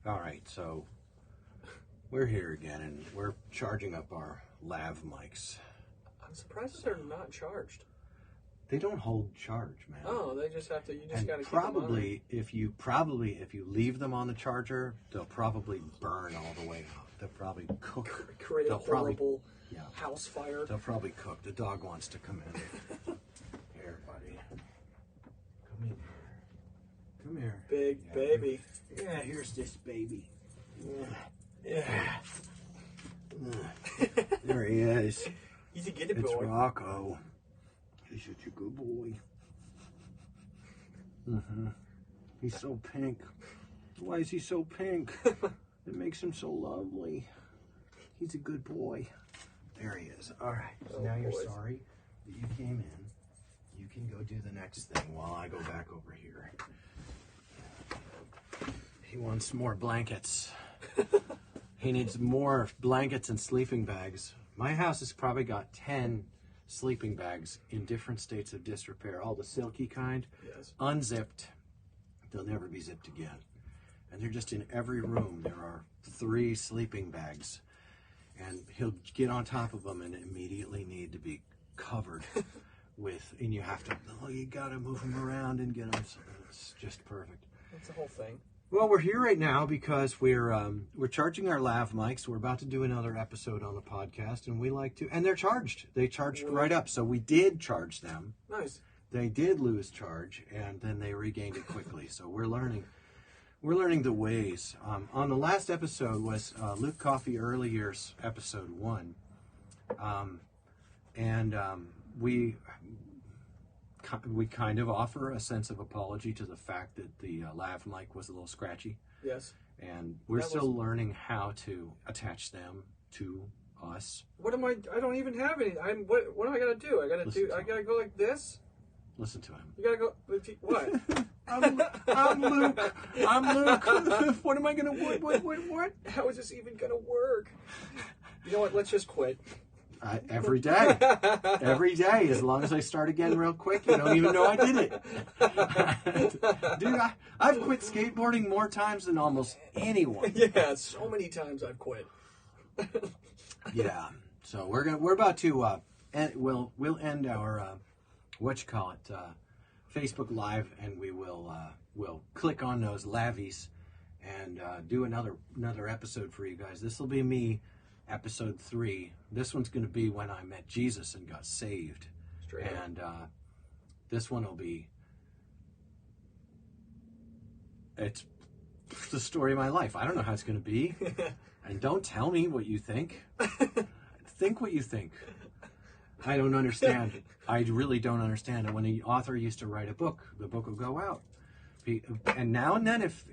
All right, so we're here again, and we're charging up our lav mics. I'm surprised that they're not charged. They don't hold charge, man. Oh, they just have to. You just and got to probably if you leave them on the charger, they'll probably burn all the way out. They'll probably cook. Create a horrible house fire. They'll probably cook. The dog wants to come in. Here, buddy. Come in here. Come here. Big baby. Yeah, here's this baby. Yeah. There he is. He's a good boy. It's Rocco. He's such a good boy. He's so pink. Why is he so pink? It makes him so lovely. He's a good boy. There he is. All right. So now you're sorry that you came in. You can go do the next thing while I go back over here. He wants more blankets. He needs more blankets and sleeping bags. My house has probably got 10 sleeping bags in different states of disrepair. All the silky kind, unzipped. They'll never be zipped again. And they're just in every room. There are 3 sleeping bags. And he'll get on top of them and immediately need to be covered with, and you have to, you gotta move them around and get them. It's just perfect. That's the whole thing. Well, we're here right now because we're charging our lav mics. We're about to do another episode on the podcast, and we like to, and they're charged. They charged right up, so we did charge them. Nice. They did lose charge, and then they regained it quickly. So we're learning the ways. On the last episode was Luke Coffee Early Years, episode 1, and we kind of offer a sense of apology to the fact that the lav mic was a little scratchy. Yes. And we're still learning how to attach them to us. What am I don't even have any. What do I gotta do? I gotta go like this? Listen to him. You gotta go, what? I'm Luke. I'm Luke. What am I gonna, what? How is this even gonna work? You know what, let's just quit. Every day, as long as I start again real quick, you don't even know I did it. Dude, I've quit skateboarding more times than almost anyone. Yeah, so many times I've quit. Yeah, so we're about to we'll end our Facebook Live, and we'll click on those lavies and do another episode for you guys. This will be me. Episode 3. This one's going to be when I met Jesus and got saved. Straight and this one will be, it's the story of my life. I don't know how it's going to be. And don't tell me what you think. Think what you think. I don't understand. I really don't understand. And when the author used to write a book, the book would go out. And now and then if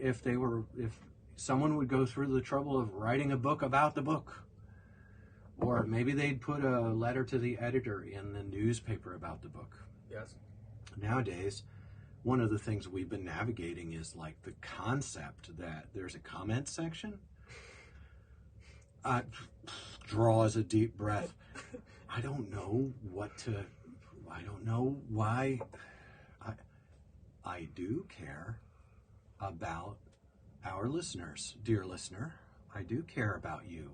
someone would go through the trouble of writing a book about the book, or maybe they'd put a letter to the editor in the newspaper about the book. Yes. Nowadays, one of the things we've been navigating is like the concept that there's a comment section. Draws a deep breath. I don't know why. I do care about our listeners, dear listener. I do care about you.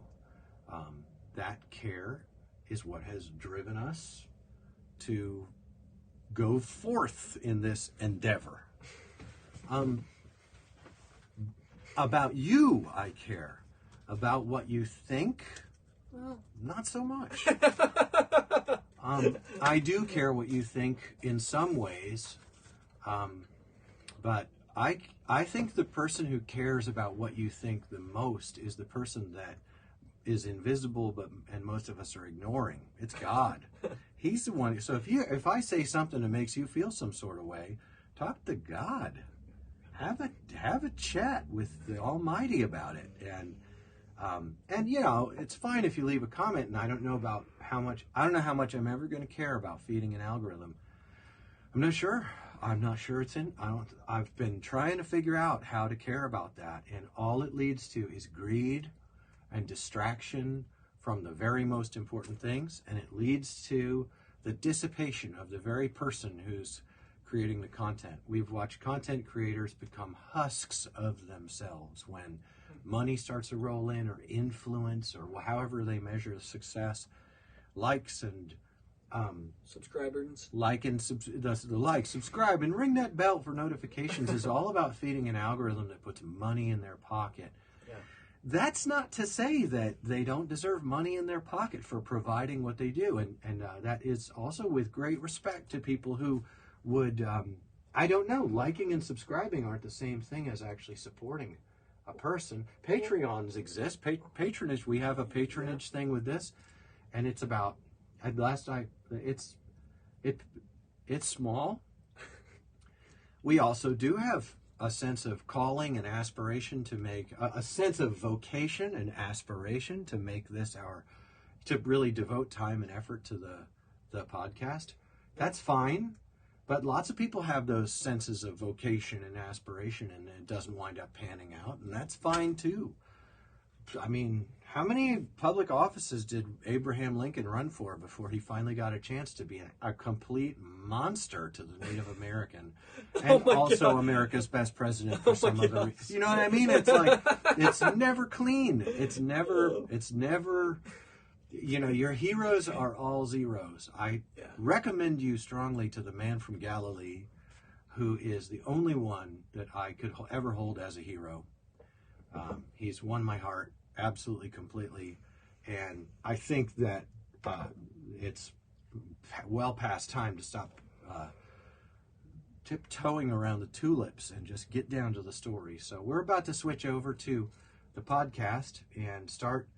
That care is what has driven us to go forth in this endeavor. About you, I care. About what you think, well, not so much. I do care what you think in some ways, but I think the person who cares about what you think the most is the person that is invisible, and most of us are ignoring. It's God. He's the one. So if I say something that makes you feel some sort of way, talk to God. Have a chat with the Almighty about it. And you know, it's fine if you leave a comment, and I don't know how much I'm ever going to care about feeding an algorithm. I'm not sure it's in. I've been trying to figure out how to care about that, and all it leads to is greed and distraction from the very most important things, and it leads to the dissipation of the very person who's creating the content. We've watched content creators become husks of themselves when money starts to roll in, or influence, or however they measure success, likes and subscribers. Subscribe, and ring that bell for notifications is all about feeding an algorithm that puts money in their pocket. Yeah. That's not to say that they don't deserve money in their pocket for providing what they do. And that is also with great respect to people who would, I don't know, liking and subscribing aren't the same thing as actually supporting a person. Patreons exist. Patronage, we have a patronage thing with this, and it's about, it's small. We also do have a sense of calling and aspiration to make, a sense of vocation and aspiration to make this to really devote time and effort to the podcast. That's fine, but lots of people have those senses of vocation and aspiration, and it doesn't wind up panning out, and that's fine too. I mean, how many public offices did Abraham Lincoln run for before he finally got a chance to be a complete monster to the Native American, and also God. America's best president for some other reason? You know what I mean? It's like, it's never clean. It's never, you know, your heroes are all zeros. I recommend you strongly to the man from Galilee, who is the only one that I could ever hold as a hero. He's won my heart absolutely, completely, and I think that it's well past time to stop tiptoeing around the tulips and just get down to the story. So we're about to switch over to the podcast and start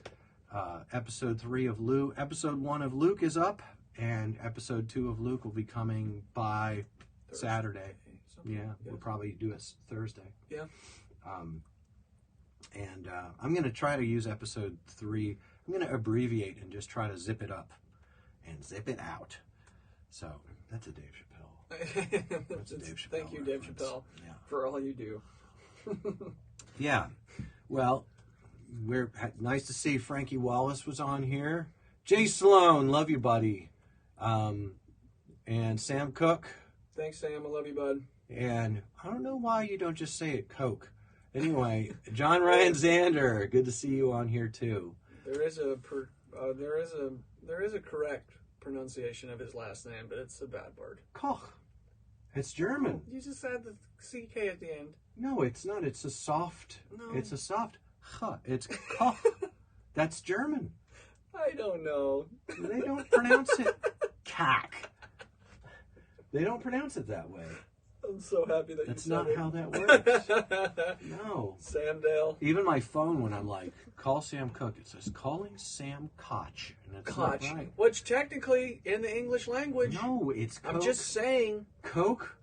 episode 3 of Lew. Episode 1 of Luke is up, and episode 2 of Luke will be coming by Thursday. Saturday. We'll probably do it Thursday. Yeah. And I'm going to try to use episode 3. I'm going to abbreviate and just try to zip it up and zip it out. So that's a Dave Chappelle. That's a Dave Chappelle. Thank you, Dave Chappelle, for all you do. Yeah. Well, we're nice to see Frankie Wallace was on here. Jay Sloan, love you, buddy. And Sam Cook. Thanks, Sam. I love you, bud. And I don't know why you don't just say it Coke. Anyway, John Ryan Zander, good to see you on here too. There is a correct pronunciation of his last name, but it's a bad word. Koch. It's German. You just add the CK at the end. No, it's not. It's a soft. No. It's a soft. It's Koch. That's German. I don't know. They don't pronounce it Kak. They don't pronounce it that way. I'm so happy that That's you said not how that works. No. Samdale. Even my phone, when I'm like, call Sam Cook, it says, calling Sam Koch. And it's Koch. not right. Which technically, in the English language. No, it's Coke. I'm just saying. Coke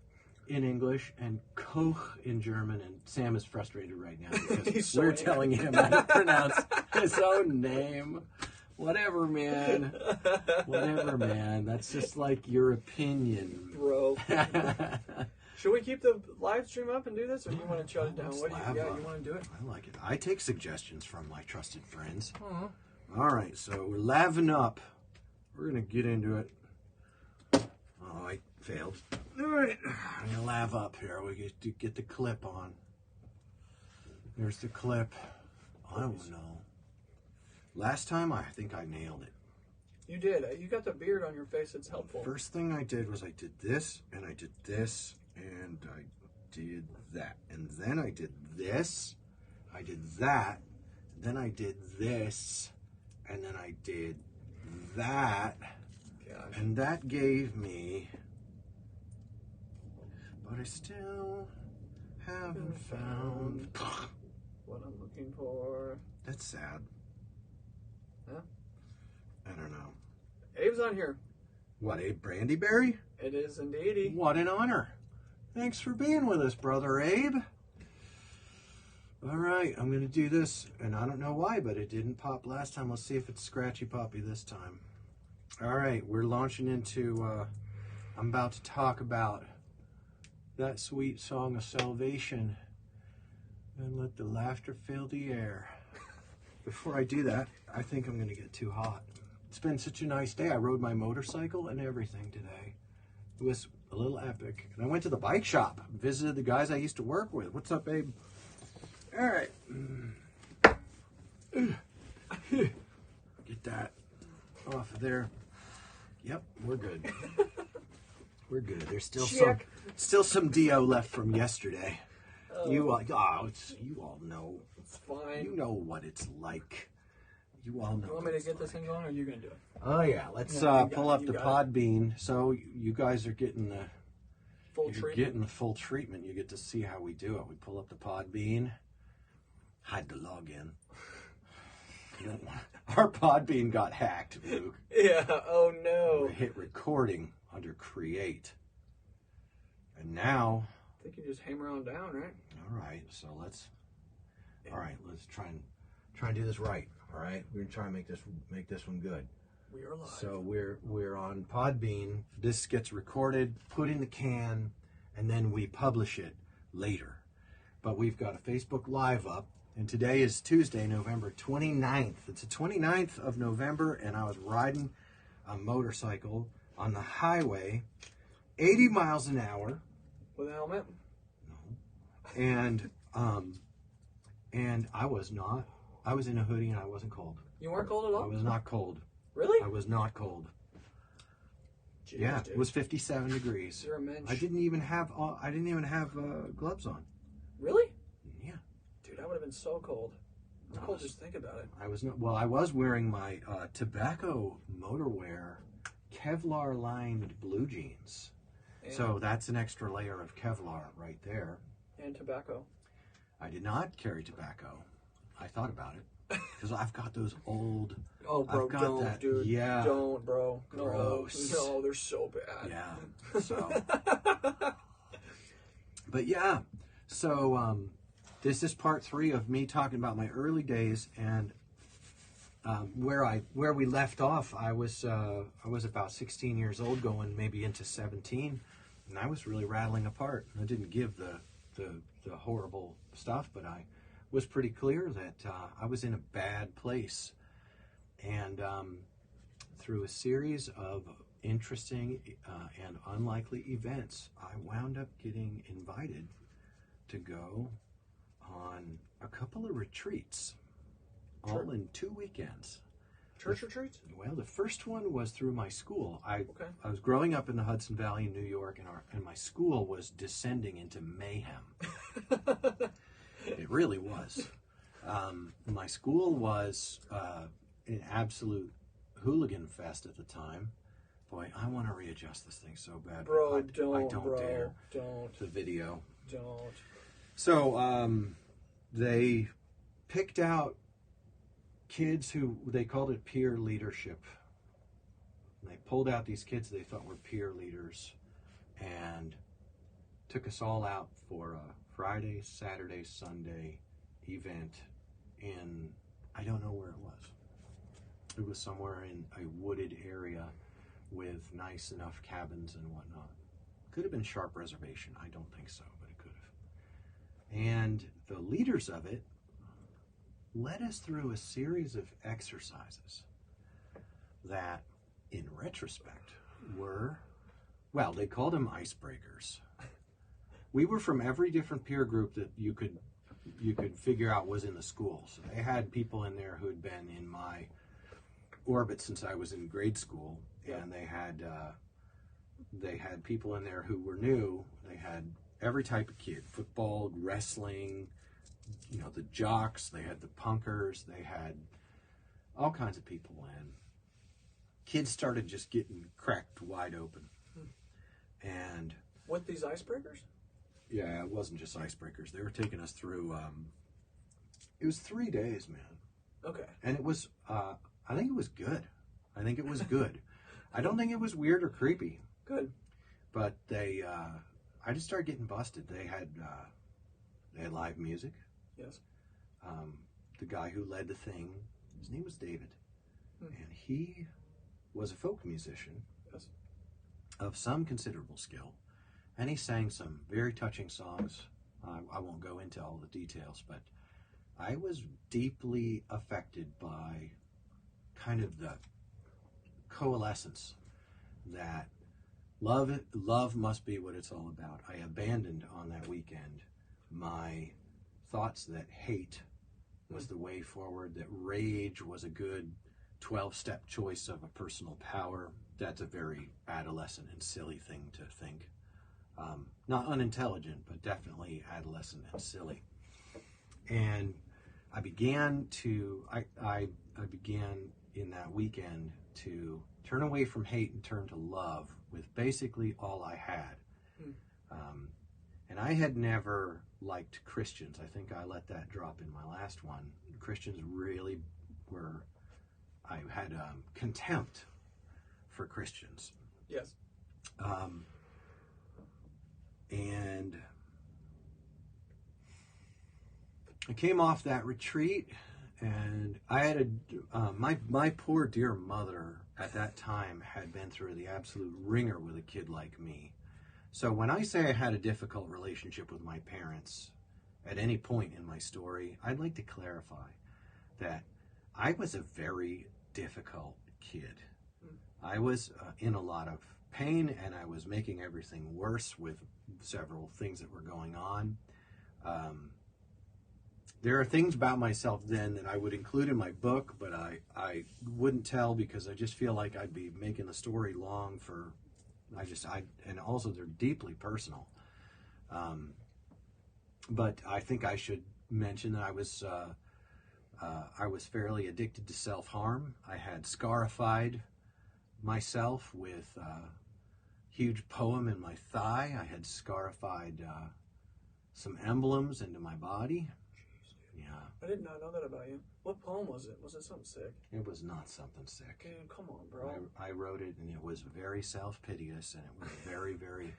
in English and Koch in German. And Sam is frustrated right now because we're telling him how to pronounce his own name. Whatever, man. Whatever, man. That's just like your opinion. Bro. Should we keep the live stream up and do this, or do you want to shut it down? You want to do it? I like it. I take suggestions from my trusted friends. Uh-huh. All right, so we're laving up. We're going to get into it. Oh, I failed. All right, I'm going to lav up here. We get the clip on. There's the clip. I don't know. Last time, I think I nailed it. You did. You got the beard on your face. It's helpful. First thing I did was I did this, and I did this, and I did that. And then I did this, I did that, then I did this, and then I did that. Gosh. And that gave me, but I still haven't found what I'm looking for. That's sad. Huh? I don't know. Abe's on here. What, Abe Brandyberry? It is indeed. What an honor. Thanks for being with us, brother Abe. All right, I'm going to do this, and I don't know why, but it didn't pop last time. Let's see if it's Scratchy Poppy this time. All right, we're launching into, I'm about to talk about that sweet song of salvation, and let the laughter fill the air. Before I do that, I think I'm going to get too hot. It's been such a nice day. I rode my motorcycle and everything today. It was a little epic. And I went to the bike shop, visited the guys I used to work with. What's up, babe? All right. Get that off of there. Yep, we're good. We're good. There's still some DO left from yesterday. You all know. It's fine. You know what it's like. You all know. You want me to get this thing going, or are you gonna do it? Oh yeah, let's pull up the Podbean. So you guys are getting the full treatment. You get to see how we do it. We pull up the Podbean, hide the login. Our Podbean got hacked, Luke. Yeah. Oh no. We hit recording under Create, and now. I think you just hammer on down, right? All right. So let's try and do this right. All right, we're gonna try and make this one good. We are live. So we're on Podbean. This gets recorded, put in the can, and then we publish it later. But we've got a Facebook Live up, and today is Tuesday, November 29th. It's the 29th of November, and I was riding a motorcycle on the highway, 80 miles an hour. With a helmet? No. And I was not. I was in a hoodie and I wasn't cold. You weren't cold at all? I was not cold. Really? I was not cold. Jeez, yeah, dude. It was 57 degrees. You're a mensch. I didn't even have gloves on. Really? Yeah. Dude, I would have been so cold. I'm cold just think about it. I was not. Well, I was wearing my tobacco motorwear Kevlar lined blue jeans. And so that's an extra layer of Kevlar right there. And tobacco. I did not carry tobacco. I thought about it because I've got those old. Oh, bro, don't, dude. Yeah. Don't, bro. Gross. No, they're so bad. Yeah. So. But yeah. So this is part 3 of me talking about my early days, and where we left off. I was about 16 years old, going maybe into 17, and I was really rattling apart. I didn't give the horrible stuff, but I was pretty clear that I was in a bad place. And through a series of interesting and unlikely events, I wound up getting invited to go on a couple of retreats, all in 2 weekends. Church retreats? Well, the first one was through my school. I was growing up in the Hudson Valley in New York, and my school was descending into mayhem. It really was. My school was an absolute hooligan fest at the time. Boy, I want to readjust this thing so bad. Bro, I don't dare. Don't. The video. Don't. So they picked out kids who they called it peer leadership. And they pulled out these kids they thought were peer leaders and took us all out for a Friday, Saturday, Sunday event in, I don't know where it was. It was somewhere in a wooded area with nice enough cabins and whatnot. Could have been Sharp Reservation. I don't think so, but it could have. And the leaders of it led us through a series of exercises that, in retrospect, were, well, they called them icebreakers. We were from every different peer group that you could figure out was in the school. So they had people in there who had been in my orbit since I was in grade school, and they had people in there who were new. They had every type of kid: football, wrestling, the jocks. They had the punkers. They had all kinds of people, and kids started just getting cracked wide open. And with these icebreakers? Yeah, it wasn't just icebreakers. They were taking us through. It was 3 days, man. Okay. And it was. I think it was good. I think it was good. I don't think it was weird or creepy. Good. But they. I just started getting busted. They had live music. Yes. The guy who led the thing, his name was David, and he was a folk musician. Yes. Of some considerable skill. And he sang some very touching songs. I won't go into all the details, but I was deeply affected by kind of the coalescence that Love must be what it's all about. I abandoned on that weekend my thoughts that hate was the way forward, that rage was a good 12-step choice of a personal power. That's a very adolescent and silly thing to think. Not unintelligent, but definitely adolescent and silly. And I began in that weekend to turn away from hate and turn to love with basically all I had. And I had never liked Christians. I think I let that drop in my last one. Christians really were, I had contempt for Christians. Yes. And I came off that retreat, and I had my poor dear mother at that time had been through the absolute ringer with a kid like me. So when I say I had a difficult relationship with my parents at any point in my story, I'd like to clarify that I was a very difficult kid. I was in a lot of pain, and I was making everything worse with several things that were going on. There are things about myself then that I would include in my book, but I wouldn't tell because I just feel like I'd be making the story long for, and also they're deeply personal. But I think I should mention that I was fairly addicted to self-harm. I had scarified myself with a huge poem in my thigh. I had scarified some emblems into my body. Yeah. I did not know that about you. What poem was it? Was it something sick? It was not something sick. Dude, come on, bro. I wrote it, and it was very self-piteous, and it was very, very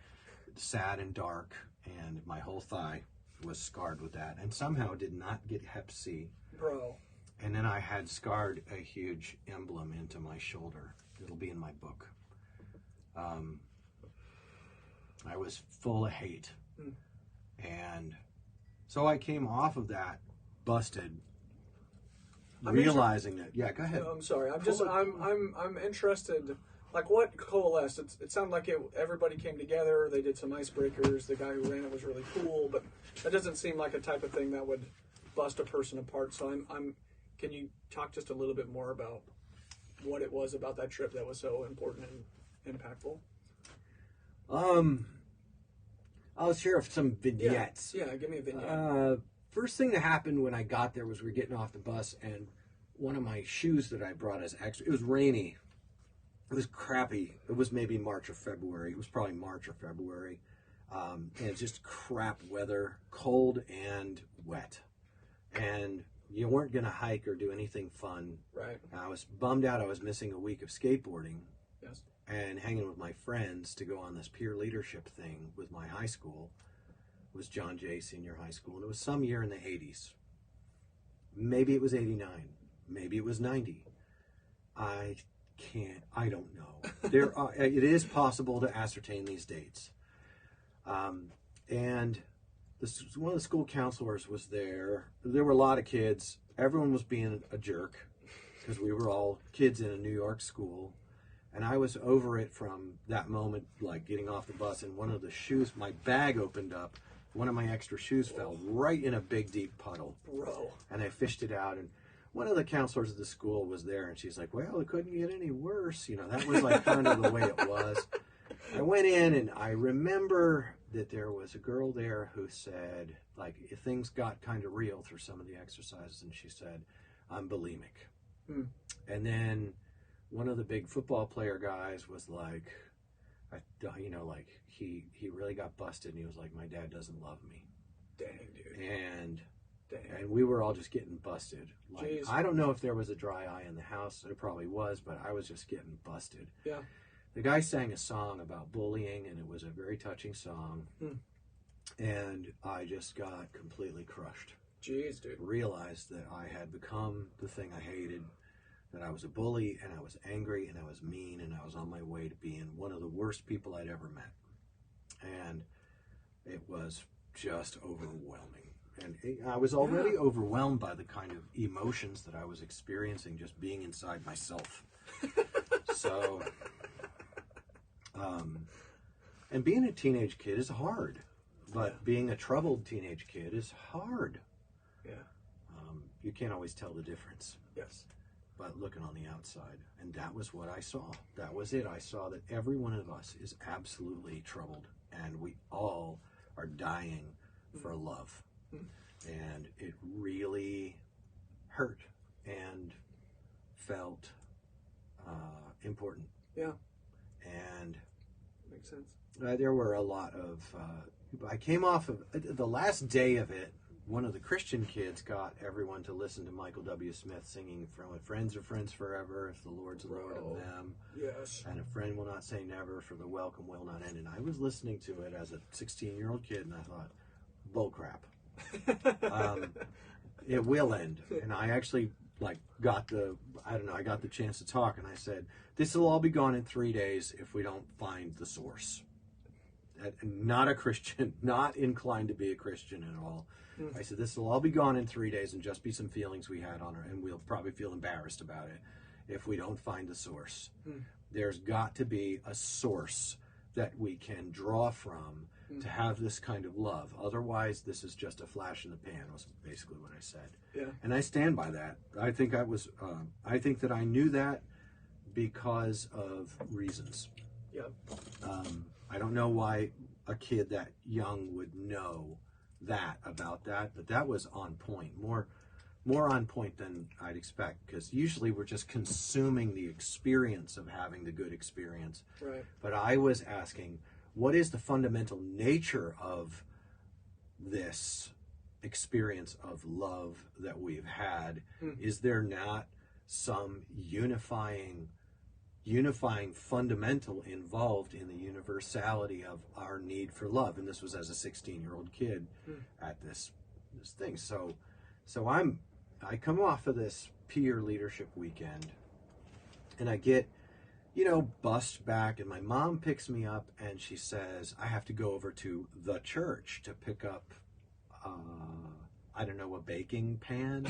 sad and dark, and my whole thigh was scarred with that, and somehow did not get Hep C. Bro. And then I had scarred a huge emblem into my shoulder. It'll be in my book. I was full of hate. And so I came off of that busted, realizing that. Yeah, go ahead. No, I'm sorry. I'm interested. Like, what coalesced? It sounded like everybody came together. They did some icebreakers. The guy who ran it was really cool, but that doesn't seem like a type of thing that would bust a person apart. So can you talk just a little bit more about what it was about that trip that was so important and impactful? I'll share some vignettes. Yeah, give me a vignette. First thing that happened when I got there was we were getting off the bus, and one of my shoes that I brought as extra, it was rainy. It was crappy. It was maybe March or February. It was probably March or February. And it's just crap weather, cold and wet. And you weren't going to hike or do anything fun. Right. I was bummed out. I was missing a week of skateboarding. Yes. And hanging with my friends to go on this peer leadership thing with my high school. It was John Jay Senior High School, and it was some year in the 80s. Maybe it was 89. Maybe it was 90. I don't know. It is possible to ascertain these dates. And one of the school counselors was there. There were a lot of kids. Everyone was being a jerk because we were all kids in a New York school. And I was over it from that moment, like getting off the bus, and one of the shoes, my bag opened up. One of my extra shoes fell right in a big, deep puddle. Bro. And I fished it out, and one of the counselors at the school was there, and she's like, well, it couldn't get any worse. You know, that was like kind of the way it was. I went in, and I remember that there was a girl there who said, like, if things got kind of real through some of the exercises, and she said, I'm bulimic. And then one of the big football player guys was like, he really got busted, and he was like, my dad doesn't love me. Dang, dude. And we were all just getting busted. Like, I don't know if there was a dry eye in the house. There probably was, but I was just getting busted. Yeah. The guy sang a song about bullying, and it was a very touching song. And I just got completely crushed. Jeez, dude. Realized that I had become the thing I hated, that I was a bully, and I was angry, and I was mean, and I was on my way to being one of the worst people I'd ever met. And it was just overwhelming. And I was already overwhelmed by the kind of emotions that I was experiencing just being inside myself. So And being a teenage kid is hard. But being a troubled teenage kid is hard. Yeah. You can't always tell the difference. Yes. But looking on the outside. And that was what I saw. That was it. I saw that every one of us is absolutely troubled. And we all are dying for love. And it really hurt and felt important. Yeah. And makes sense. There were a lot of... I came off of... The last day of it, one of the Christian kids got everyone to listen to Michael W. Smith singing from Friends Are Friends Forever, if the Lord's the Lord of them. Yes. And a friend will not say never, for the welcome will not end. And I was listening to it as a 16-year-old kid, and I thought, bull crap. It will end. And I actually got the chance to talk, and I said, this will all be gone in 3 days if we don't find the source. Not a Christian, not inclined to be a Christian at all. I said, this will all be gone in 3 days and just be some feelings we had on her, and we'll probably feel embarrassed about it if we don't find the source. There's got to be a source that we can draw from to have this kind of love. Otherwise, this is just a flash in the pan, was basically what I said. Yeah. And I stand by that. I think that I knew that because of reasons. Yep. I don't know why a kid that young would know that about that, but that was on point. More on point than I'd expect, because usually we're just consuming the experience of having the good experience. Right. But I was asking, what is the fundamental nature of this experience of love that we've had? Is there not some unifying fundamental involved in the universality of our need for love? And this was as a 16-year-old kid at this thing. So I come off of this peer leadership weekend, and I get, bussed back, and my mom picks me up, and she says, I have to go over to the church to pick up, I don't know, a baking pan.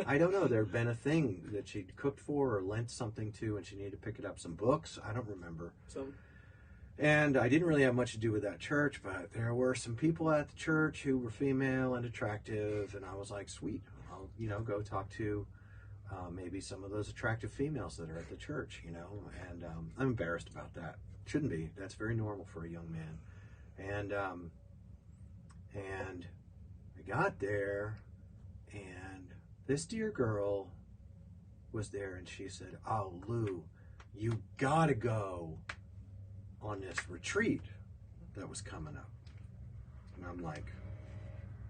I don't know. There had been a thing that she'd cooked for or lent something to, and she needed to pick it up. Some books. I don't remember. And I didn't really have much to do with that church, but there were some people at the church who were female and attractive, and I was like, sweet, I'll, go talk to maybe some of those attractive females that are at the church, and I'm embarrassed about that. Shouldn't be. That's very normal for a young man. And I got there, and this dear girl was there, and she said, oh, Lou, you gotta go on this retreat that was coming up. And I'm like,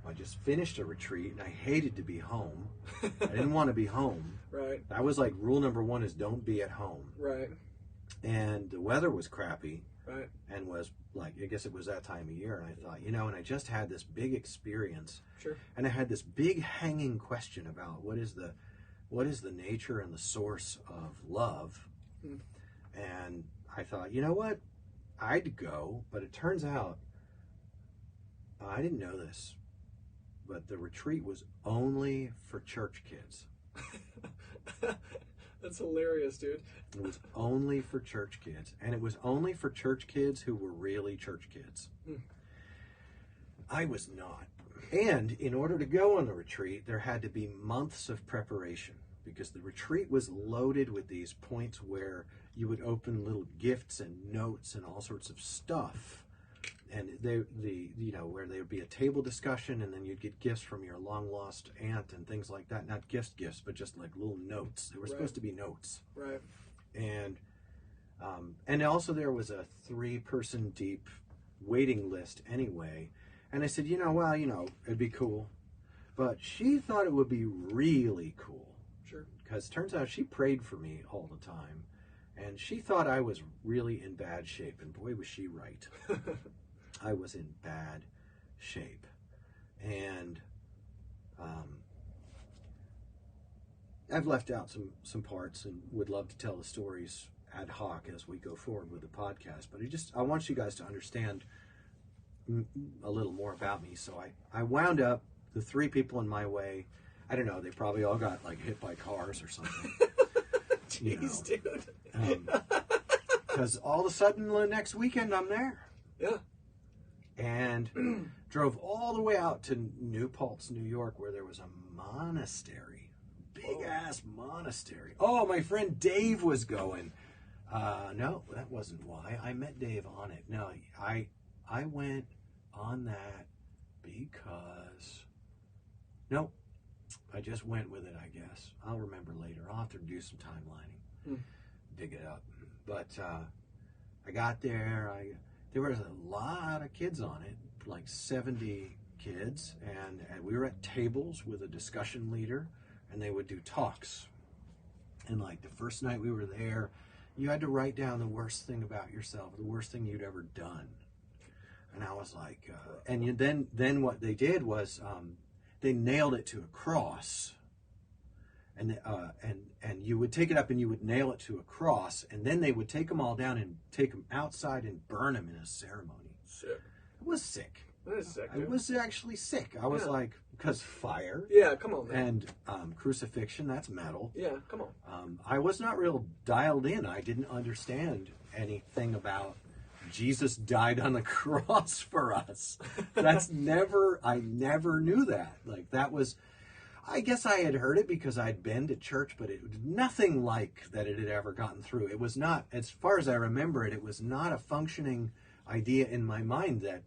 I just finished a retreat, and I hated to be home. I didn't want to be home. Right. That was like rule number one, is don't be at home. Right. And the weather was crappy. Right. And was like, I guess it was that time of year, and I thought, and I just had this big experience. Sure. And I had this big hanging question about what is the nature and the source of love. And I thought, you know what? I'd go, but it turns out, I didn't know this, but the retreat was only for church kids. That's hilarious, dude. It was only for church kids, and it was only for church kids who were really church kids. I was not. And in order to go on the retreat, there had to be months of preparation, because the retreat was loaded with these points where you would open little gifts and notes and all sorts of stuff. And where there would be a table discussion, and then you'd get gifts from your long lost aunt and things like that. Not gifts, but just like little notes. They were supposed to be notes. Right. And also there was a 3-person deep waiting list anyway. And I said, it'd be cool. But she thought it would be really cool. Sure. Because it turns out she prayed for me all the time. And she thought I was really in bad shape. And boy, was she right. I was in bad shape. And I've left out some parts and would love to tell the stories ad hoc as we go forward with the podcast. But I want you guys to understand a little more about me. So I wound up, the 3 people in my way, I don't know, they probably all got hit by cars or something. Jeez, dude. Because all of a sudden the next weekend I'm there. Yeah. And drove all the way out to New Paltz, New York, where there was a monastery. Big ass monastery. Oh, my friend Dave was going. No, that wasn't why. I met Dave on it. No, I went on that because... Nope. I just went with it, I guess. I'll remember later. I'll have to do some timelining. Dig it up. But I got there. There was a lot of kids on it, like 70 kids. And we were at tables with a discussion leader, and they would do talks. And like the first night we were there, you had to write down the worst thing about yourself, the worst thing you'd ever done. And I was like, then what they did was they nailed it to a cross, and you would take it up and you would nail it to a cross, and then they would take them all down and take them outside and burn them in a ceremony. Sick. It was sick. That is sick. It was actually sick. I was like, because fire. Yeah, come on, man. And crucifixion, that's metal. Yeah, come on. I was not real dialed in. I didn't understand anything about Jesus died on the cross for us. I never knew that. Like, that was, I guess I had heard it because I'd been to church, but it was nothing like that it had ever gotten through. It was not, as far as I remember it was not a functioning idea in my mind that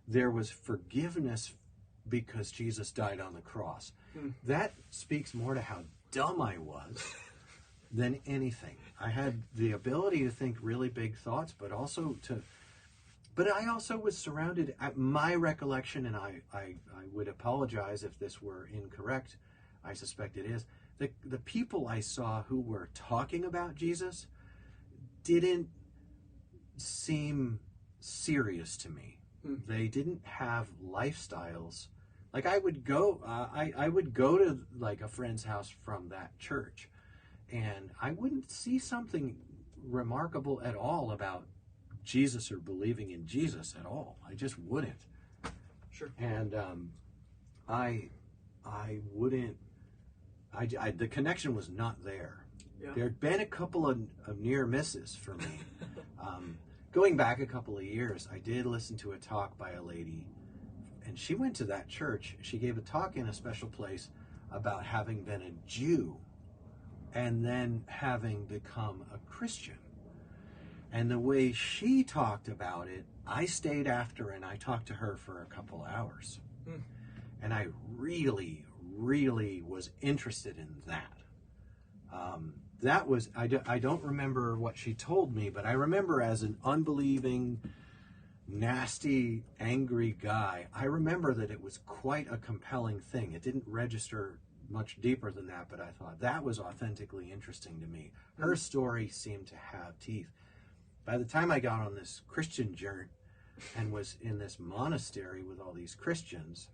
there was forgiveness because Jesus died on the cross. That speaks more to how dumb I was than anything. I had the ability to think really big thoughts, but I also was surrounded, at my recollection, and I would apologize if this were incorrect, I suspect it is, the people I saw who were talking about Jesus didn't seem serious to me. They didn't have lifestyles. Like I would go to like a friend's house from that church, and I wouldn't see something remarkable at all about Jesus or believing in Jesus at all. I just wouldn't. Sure. And I wouldn't. The connection was not there. Yeah. There'd been a couple of near misses for me. Going back a couple of years, I did listen to a talk by a lady, and she went to that church. She gave a talk in a special place about having been a Jew and then having become a Christian. And the way she talked about it, I stayed after and I talked to her for a couple hours. And I really, really was interested in that. That was, I don't remember what she told me, but I remember as an unbelieving, nasty, angry guy, I remember that it was quite a compelling thing. It didn't register much deeper than that, but I thought that was authentically interesting to me. Her story seemed to have teeth. By the time I got on this Christian journey and was in this monastery with all these Christians,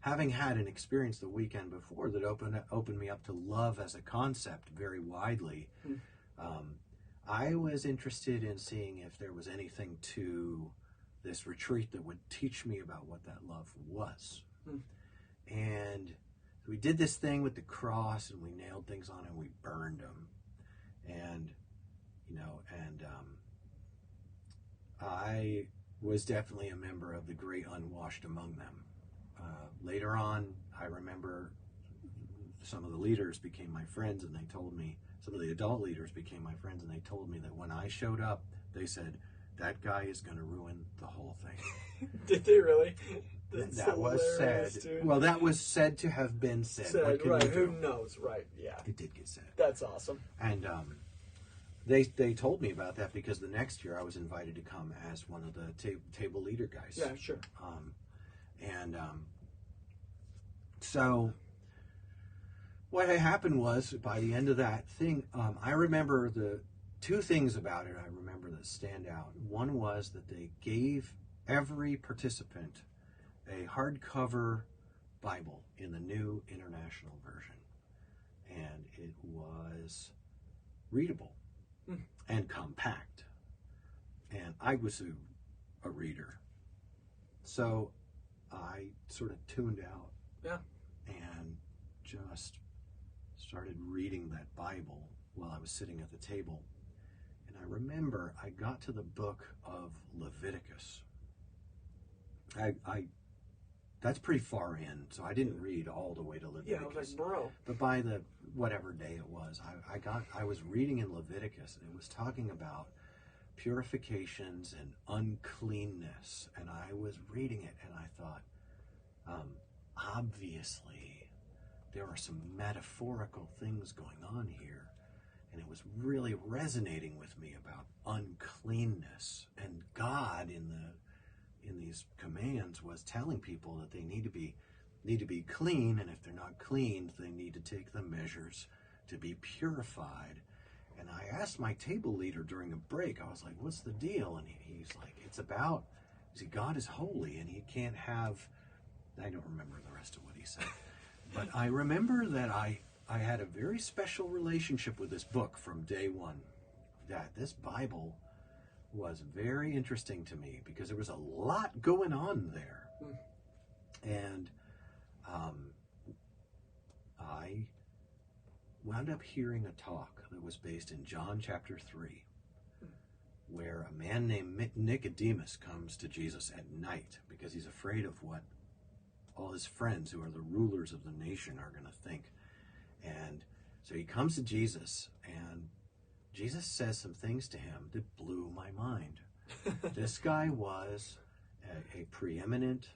having had an experience the weekend before that opened me up to love as a concept very widely, I was interested in seeing if there was anything to this retreat that would teach me about what that love was. And we did this thing with the cross, and we nailed things on it, and we burned them. And, I was definitely a member of the great unwashed among them. Later on, I remember some of the leaders became my friends, and they told me, some of the adult leaders became my friends, and they told me that when I showed up, they said, that guy is going to ruin the whole thing. Did they really? That was said. Dude. Well, that was said to have been said. Right, who knows, right, yeah. It did get said. That's awesome. And they told me about that because the next year I was invited to come as one of the table leader guys. Yeah, sure. So what had happened was, by the end of that thing, I remember the two things about it I remember that stand out. One was that they gave every participant a hardcover Bible in the New International Version. And it was readable and compact. And I was a reader. So I sort of tuned out. Yeah. And just started reading that Bible while I was sitting at the table. And And I remember I got to the book of Leviticus. That's pretty far in, so I didn't read all the way to Leviticus. Yeah, I was like, bro. But by the whatever day it was, I was reading in Leviticus, and it was talking about purifications and uncleanness, and I was reading it, and I thought, obviously, there are some metaphorical things going on here, and it was really resonating with me about uncleanness, and God in these commands was telling people that they need to be clean, and if they're not clean, they need to take the measures to be purified. And I asked my table leader during a break, I was like, what's the deal? And he's like, it's about, see, God is holy, and he can't have, I don't remember the rest of what he said, but I remember that I had a very special relationship with this book from day one, that this Bible was very interesting to me because there was a lot going on there. And I wound up hearing a talk that was based in John chapter 3, where a man named Nicodemus comes to Jesus at night because he's afraid of what all his friends, who are the rulers of the nation, are going to think. And so he comes to Jesus, and Jesus says some things to him that blew my mind. This guy was a preeminent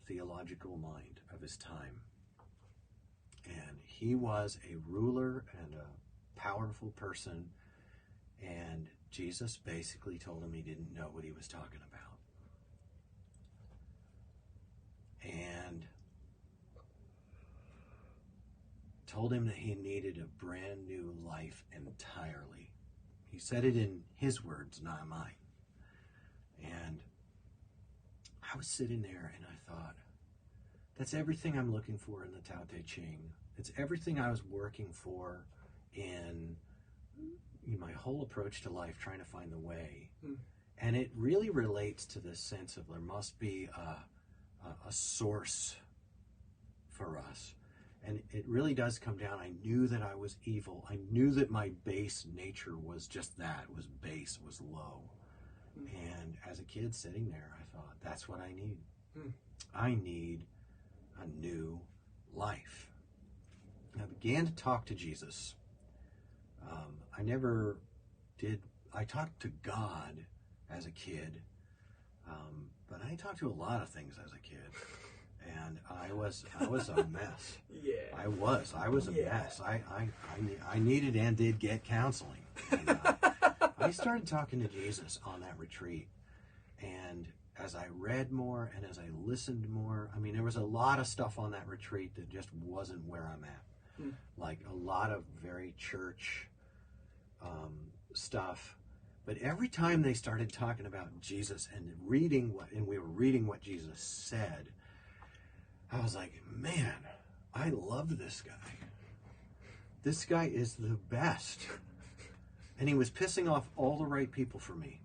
theological mind of his time. And he was a ruler and a powerful person. And Jesus basically told him he didn't know what he was talking about. And told him that he needed a brand new life entirely. He said it in his words, not mine. And I was sitting there and I thought, that's everything I'm looking for in the Tao Te Ching. It's everything I was working for in my whole approach to life, trying to find the way. And it really relates to this sense of there must be a source for us. And it really does come down. I knew that I was evil. I knew that my base nature was just that. It was base, was low. And as a kid sitting there, I thought, that's what I need. I need a new life. And I began to talk to Jesus. I never did. I talked to God as a kid, but I talked to a lot of things as a kid. And I was a mess. Yeah. I was a mess. I needed and did get counseling. And, I started talking to Jesus on that retreat. And as I read more and as I listened more, I mean, there was a lot of stuff on that retreat that just wasn't where I'm at. Like a lot of very church stuff. But every time they started talking about Jesus and we were reading what Jesus said, I was like, man, I love this guy. This guy is the best. And he was pissing off all the right people for me.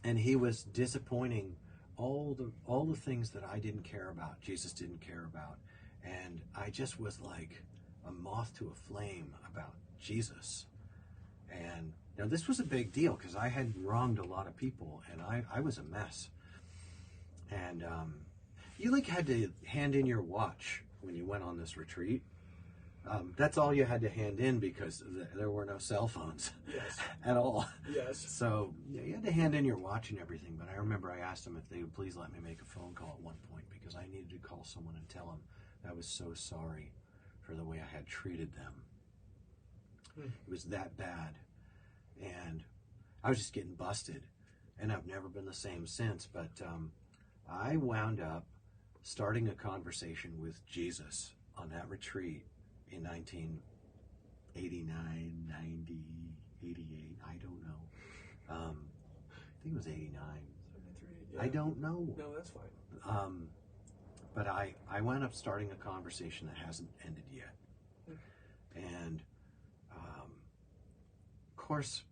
And he was disappointing all the things that I didn't care about, Jesus didn't care about. And I just was like a moth to a flame about Jesus. And now this was a big deal because I had wronged a lot of people and I was a mess. And you like had to hand in your watch when you went on this retreat. That's all you had to hand in because there were no cell phones at all. Yes. So you had to hand in your watch and everything. But I remember I asked them if they would please let me make a phone call at one point because I needed to call someone and tell them I was so sorry for the way I had treated them. It was that bad. And I was just getting busted. And I've never been the same since. But I wound up starting a conversation with Jesus on that retreat in 1989, 90, 88, I don't know. I think it was 89. 73, yeah. I don't know. No, that's fine. But I wound up starting a conversation that hasn't ended yet. And, of course,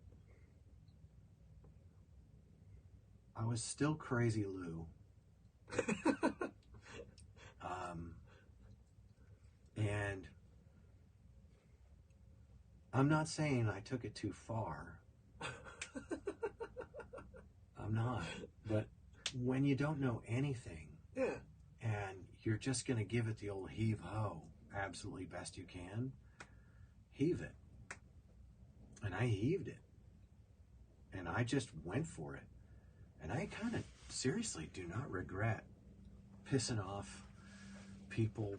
I was still crazy Lou. And I'm not saying I took it too far, I'm not. But when you don't know anything, Yeah. and you're just going to give it the old heave-ho, absolutely best you can, heave it. And I heaved it. And I just went for it. And I kind of seriously do not regret pissing off people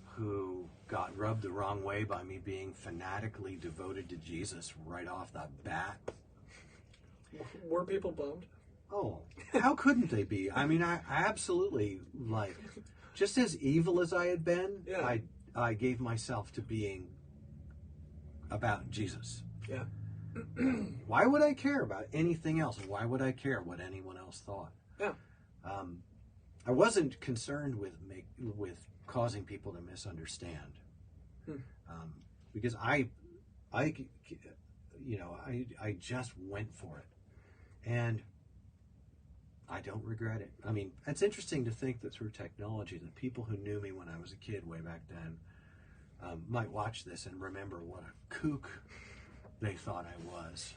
who got rubbed the wrong way by me being fanatically devoted to Jesus right off the bat. Were people bummed? Oh, how couldn't they be? I mean, I absolutely, like, just as evil as I had been, Yeah. I gave myself to being about Jesus. Yeah. Why would I care about anything else? Why would I care what anyone else thought? Yeah. I wasn't concerned with causing people to misunderstand, because I just went for it, and I don't regret it. I mean, it's interesting to think that through technology, that people who knew me when I was a kid way back then might watch this and remember what a kook they thought I was.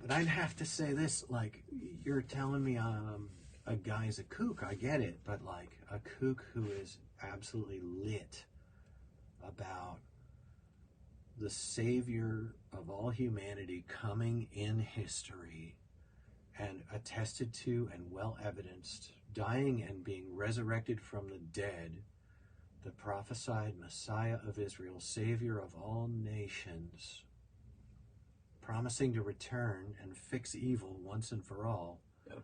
But I'd have to say this, like, you're telling me a guy's a kook, I get it, but like a kook who is absolutely lit about the Savior of all humanity coming in history and attested to and well evidenced, dying and being resurrected from the dead, the prophesied Messiah of Israel, Savior of all nations, promising to return and fix evil once and for all. Yep.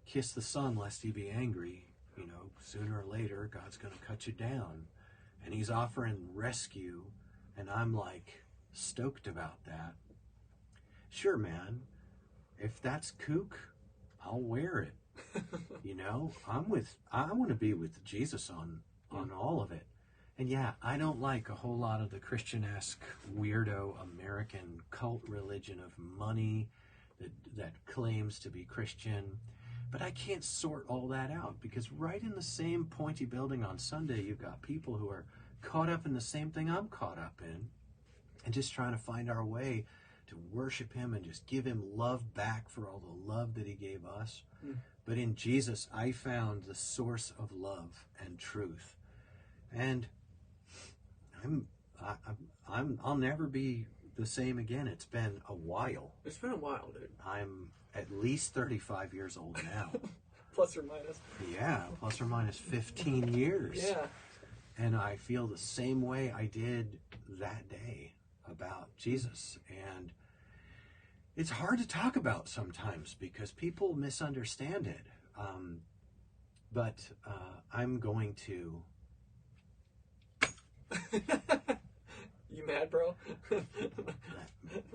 Kiss the Son lest he be angry. You know, sooner or later, God's going to cut you down. And he's offering rescue, and I'm like stoked about that. Sure, man, if that's kook, I'll wear it. You know, I want to be with Jesus on all of it. And yeah, I don't like a whole lot of the Christian-esque weirdo American cult religion of money that claims to be Christian. But I can't sort all that out, because right in the same pointy building on Sunday, you've got people who are caught up in the same thing I'm caught up in, and just trying to find our way to worship him and just give him love back for all the love that he gave us. But in Jesus, I found the source of love and truth. And I'll never be the same again. It's been a while. It's been a while, dude. I'm at least 35 years old now. Plus or minus. Yeah, plus or minus 15 years. Yeah. And I feel the same way I did that day about Jesus. And it's hard to talk about sometimes because people misunderstand it. But I'm going to... You mad, bro?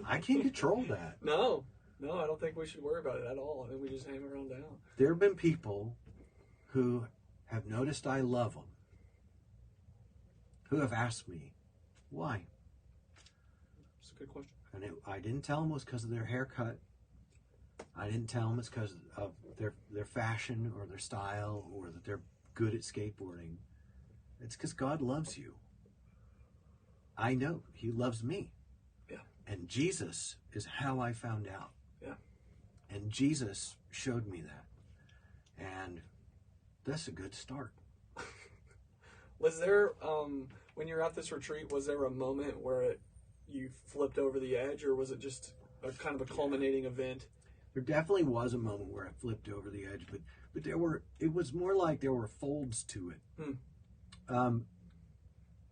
I can't control that. No, I don't think we should worry about it at all. I think we just hammer on down. There have been people who have noticed I love them, who have asked me, why? That's a good question. And I didn't tell them it was because of their haircut. I didn't tell them it's because of their fashion or their style or that they're good at skateboarding. It's because God loves you. I know he loves me. Yeah. And Jesus is how I found out. Yeah. And Jesus showed me that. And that's a good start. Was there, when you were at this retreat, was there a moment where you flipped over the edge, or was it just a kind of a culminating event? There definitely was a moment where I flipped over the edge, but it was more like there were folds to it.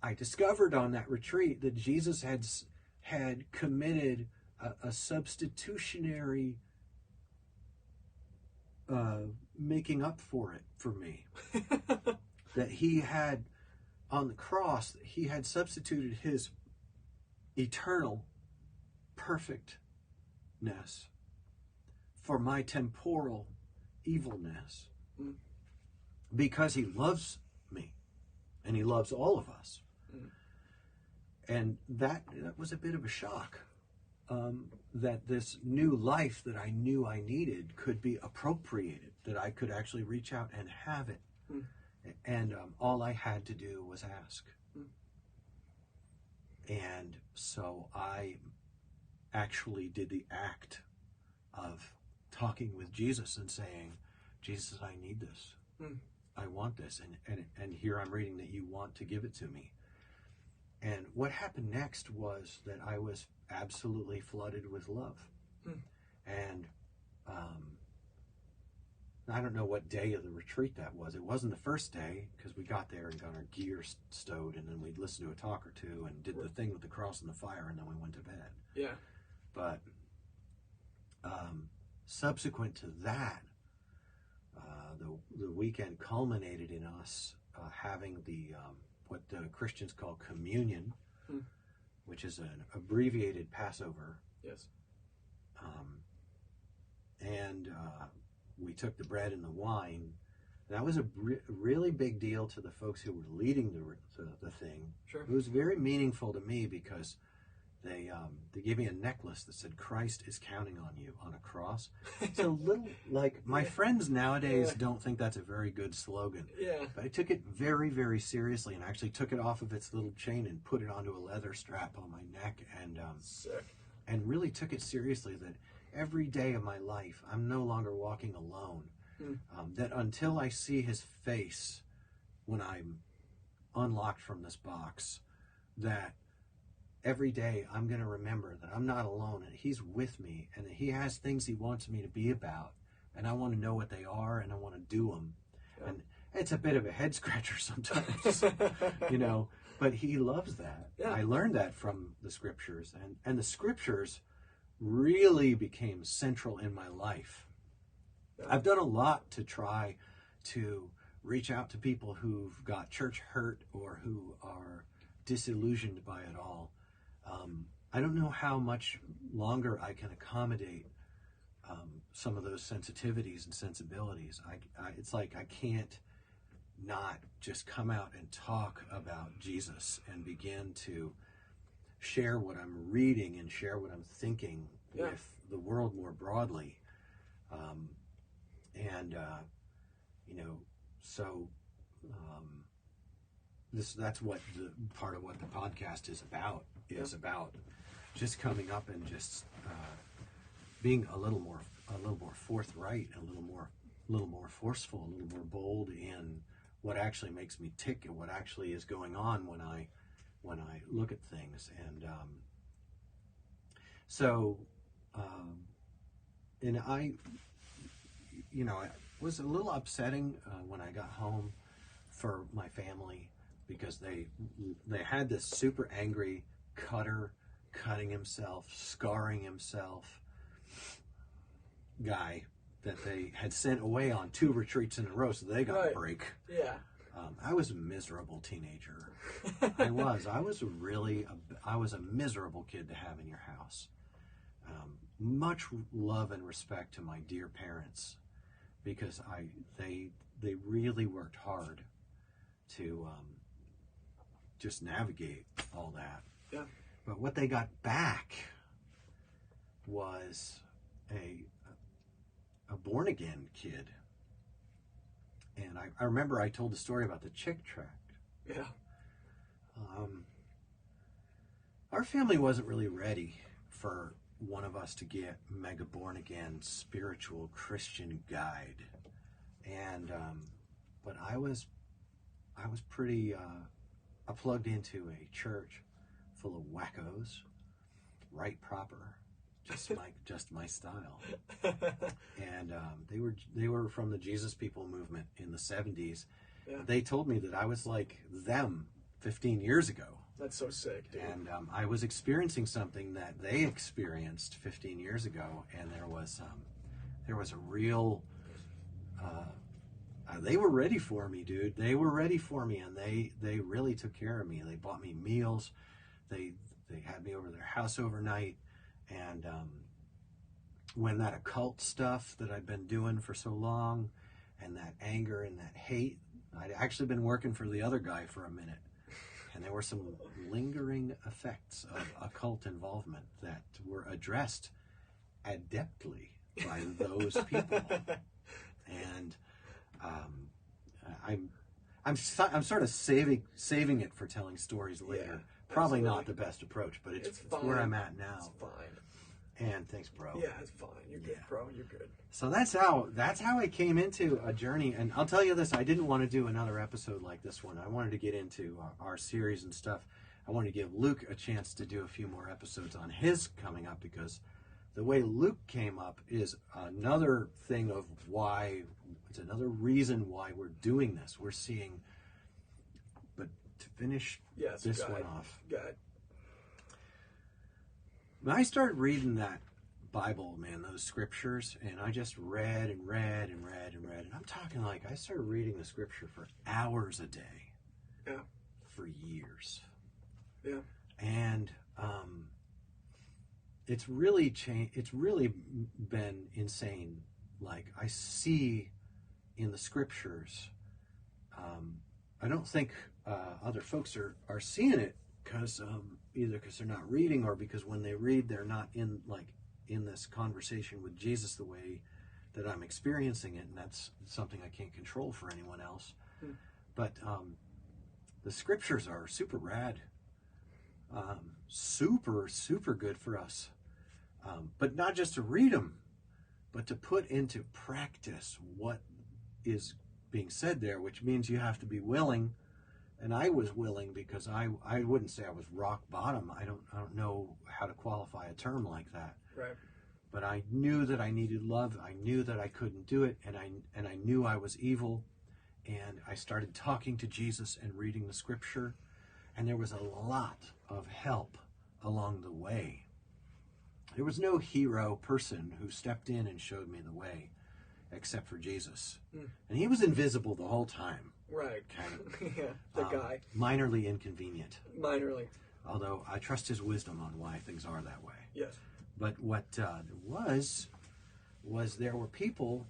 I discovered on that retreat that Jesus had committed a substitutionary making up for it for me. That he had, on the cross, he had substituted his eternal perfectness for my temporal evilness. Because he loves me, and he loves all of us. And that was a bit of a shock, that this new life that I knew I needed could be appropriated, that I could actually reach out and have it. And all I had to do was ask. And so I actually did the act of talking with Jesus and saying, Jesus, I need this. I want this. And here I'm reading that you want to give it to me. And what happened next was that I was absolutely flooded with love. And I don't know what day of the retreat that was. It wasn't the first day, because we got there and got our gear stowed, and then we'd listen to a talk or two and did the thing with the cross and the fire, and then we went to bed. Yeah. But subsequent to that, the weekend culminated in us having the what the Christians call communion, which is an abbreviated Passover. Yes. And we took the bread and the wine. That was a really big deal to the folks who were leading the thing. Sure. It was very meaningful to me because they gave me a necklace that said Christ is counting on you on a cross. It's a little like my friends nowadays don't think that's a very good slogan. Yeah. But I took it very, very seriously and actually took it off of its little chain and put it onto a leather strap on my neck Sick. and really took it seriously that every day of my life I'm no longer walking alone. That until I see his face when I'm unlocked from this box, that every day I'm going to remember that I'm not alone and he's with me and that he has things he wants me to be about, and I want to know what they are and I want to do them. Yeah. And it's a bit of a head scratcher sometimes, you know, but he loves that. Yeah. I learned that from the scriptures, and the scriptures really became central in my life. Yeah. I've done a lot to try to reach out to people who've got church hurt or who are disillusioned by it all. I don't know how much longer I can accommodate some of those sensitivities and sensibilities. It's like I can't not just come out and talk about Jesus and begin to share what I'm reading and share what I'm thinking with the world more broadly. You know, so that's what the part of what the podcast is about. About just coming up and just being a little more forthright, a little more forceful, a little more bold in what actually makes me tick and what actually is going on when I look at things. And and I, you know, it was a little upsetting when I got home for my family, because they had this super angry cutter cutting himself, scarring himself guy that they had sent away on 2 retreats in a row, so they got a break. Yeah. I was a miserable teenager. I was a miserable kid to have in your house. Much love and respect to my dear parents, because they really worked hard to just navigate all that. Yeah. But what they got back was a born again kid. And I remember I told the story about the chick tract. Yeah. Our family wasn't really ready for one of us to get mega born again spiritual Christian guide. And but I was pretty plugged into a church full of wackos, right proper, just my style. And they were from the Jesus People movement in the 70s. Yeah. They told me that I was like them 15 years ago. That's so sick, dude. And I was experiencing something that they experienced 15 years ago, and there was a real. They were ready for me, dude. They were ready for me, and they really took care of me. They bought me meals. They had me over their house overnight, and when that occult stuff that I'd been doing for so long, and that anger and that hate, I'd actually been working for the other guy for a minute, and there were some lingering effects of occult involvement that were addressed adeptly by those people. And I'm sort of saving it for telling stories later. Yeah, probably not the best approach, but it's where I'm at now. It's fine. And thanks, bro. Yeah, it's fine. You're good, bro. You're good. So that's how I came into a journey. And I'll tell you this, I didn't want to do another episode like this one. I wanted to get into our series and stuff. I wanted to give Luke a chance to do a few more episodes on his coming up, because the way Luke came up is another thing of why, it's another reason why we're doing this. We're seeing, but to finish this one off. Good. When I started reading that Bible, man, those scriptures, and I just read and read and read and read, and I'm talking like I started reading the scripture for hours a day. Yeah. For years. Yeah. And it's really changed. It's really been insane. Like, I see in the scriptures, I don't think other folks are seeing it, because either because they're not reading, or because when they read, they're not in this conversation with Jesus the way that I'm experiencing it, and that's something I can't control for anyone else. But the scriptures are super rad, super good for us, but not just to read them, but to put into practice what is being said there, which means you have to be willing. And I was willing, because I wouldn't say I was rock bottom. I don't know how to qualify a term like that. Right. But I knew that I needed love. I knew that I couldn't do it, and I knew I was evil. And I started talking to Jesus and reading the scripture, and there was a lot of help along the way. There was no hero person who stepped in and showed me the way, except for Jesus. And he was invisible the whole time. Right. Okay. Yeah, the guy. Minorly inconvenient. Minorly. Although I trust his wisdom on why things are that way. Yes. But what there was there were people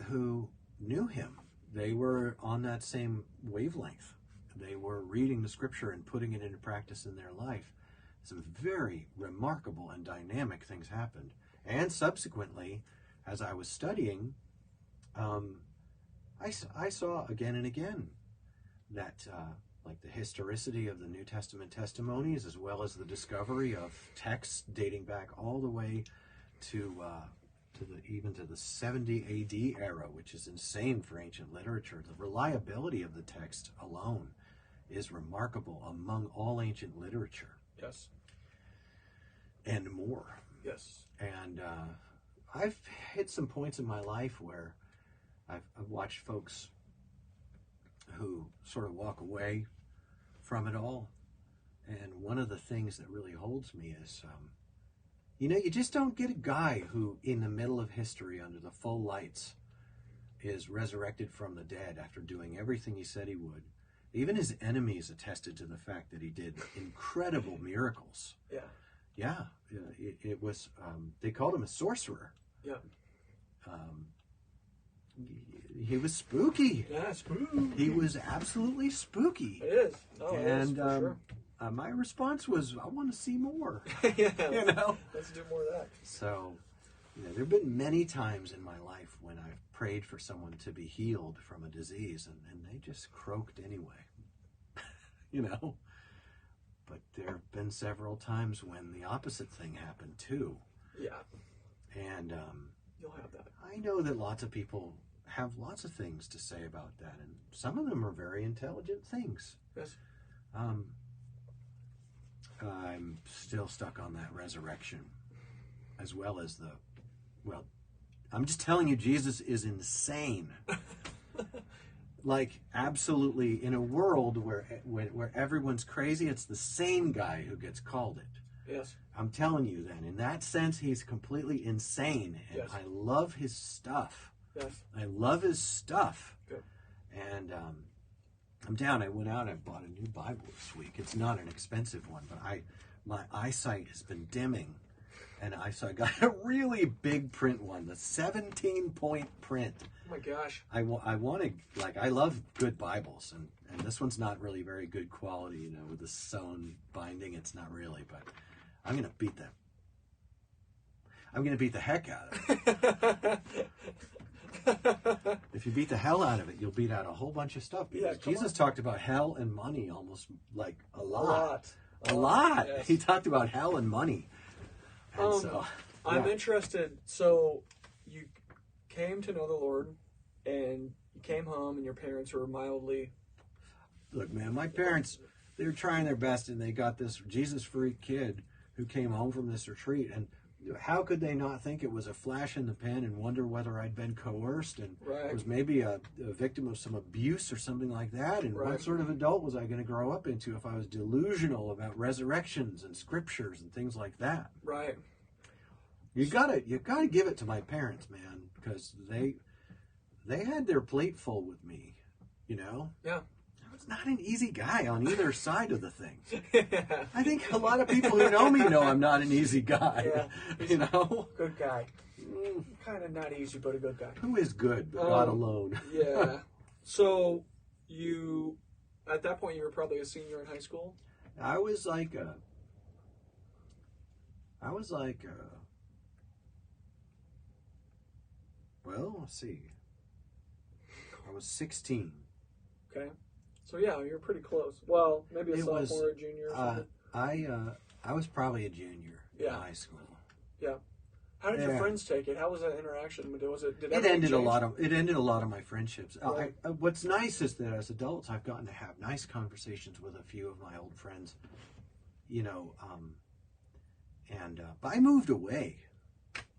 who knew him. They were on that same wavelength. They were reading the scripture and putting it into practice in their life. Some very remarkable and dynamic things happened. And subsequently, as I was studying, I saw again and again that like the historicity of the New Testament testimonies, as well as the discovery of texts dating back all the way to the 70 AD era, which is insane for ancient literature. The reliability of the text alone is remarkable among all ancient literature. Yes. And more. Yes. And I've hit some points in my life where I've watched folks who sort of walk away from it all. And one of the things that really holds me is, you just don't get a guy who, in the middle of history, under the full lights, is resurrected from the dead after doing everything he said he would. Even his enemies attested to the fact that he did incredible miracles. Yeah. Yeah. It was, they called him a sorcerer. Yeah. He was spooky. Yeah, spooky. He was absolutely spooky. It is. Oh, and it is, for sure. My response was, I want to see more. Yeah, let's do more of that. So, there have been many times in my life when I've prayed for someone to be healed from a disease, and they just croaked anyway. But there have been several times when the opposite thing happened too. Yeah. And you'll have that. I know that lots of people have lots of things to say about that, and some of them are very intelligent things. Yes. I'm still stuck on that resurrection, as well as I'm just telling you, Jesus is insane. Like, absolutely, in a world where everyone's crazy, it's the sane guy who gets called it. Yes. I'm telling you, then, in that sense, he's completely insane, and yes. I love his stuff. Yes. I love his stuff. Good. And I'm down. I went out and I bought a new Bible this week. It's not an expensive one, but my eyesight has been dimming, and I got a really big print one, the 17-point print. Oh my gosh. I wanted, I love good Bibles, and this one's not really very good quality, with the sewn binding. It's not really, but I'm gonna beat the heck out of it. If you beat the hell out of it, you'll beat out a whole bunch of stuff. Because Jesus talked about hell and money almost like a lot. A lot. Yes. He talked about hell and money. And so, I'm interested. So you came to know the Lord, and you came home, and your parents were mildly. Look, man, my parents, they were trying their best, and they got this Jesus freak kid who came home from this retreat. And how could they not think it was a flash in the pan and wonder whether I'd been coerced and was maybe a victim of some abuse or something like that? And what sort of adult was I going to grow up into if I was delusional about resurrections and scriptures and things like that? Right. You gotta give it to my parents, man, because they had their plate full with me, you know? Yeah. I was not an easy guy on either side of the thing. I think a lot of people who know me know I'm not an easy guy. Yeah. You know? Good guy. Kind of not easy, but a good guy. Who is good, but God alone? Yeah. So you, at that point, you were probably a senior in high school? I was like well, let's see. I was 16. Okay. So yeah, you're pretty close. Well, maybe a sophomore or junior or something. I was probably a junior in high school. Yeah. How did your friends take it? How was that interaction? It ended a lot of my friendships. Right. What's nice is that as adults, I've gotten to have nice conversations with a few of my old friends. You know, but I moved away.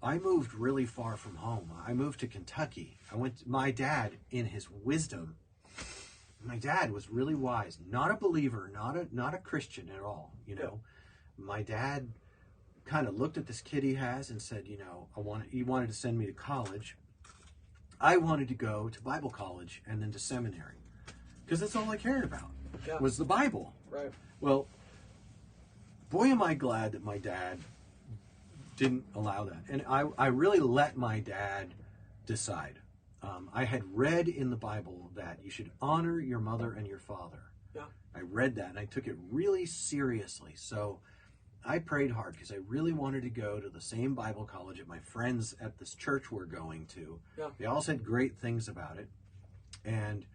I moved really far from home. I moved to Kentucky. My dad, in his wisdom, my dad was really wise. Not a believer, not a Christian at all. You know, my dad kind of looked at this kid he has and said, you know, he wanted to send me to college. I wanted to go to Bible college and then to seminary because that's all I cared about was the Bible. Right. Well, boy, am I glad that my dad didn't allow that. And I really let my dad decide. I had read in the Bible that you should honor your mother and your father. Yeah. I read that and I took it really seriously. So I prayed hard because I really wanted to go to the same Bible college that my friends at this church were going to. Yeah. They all said great things about it. And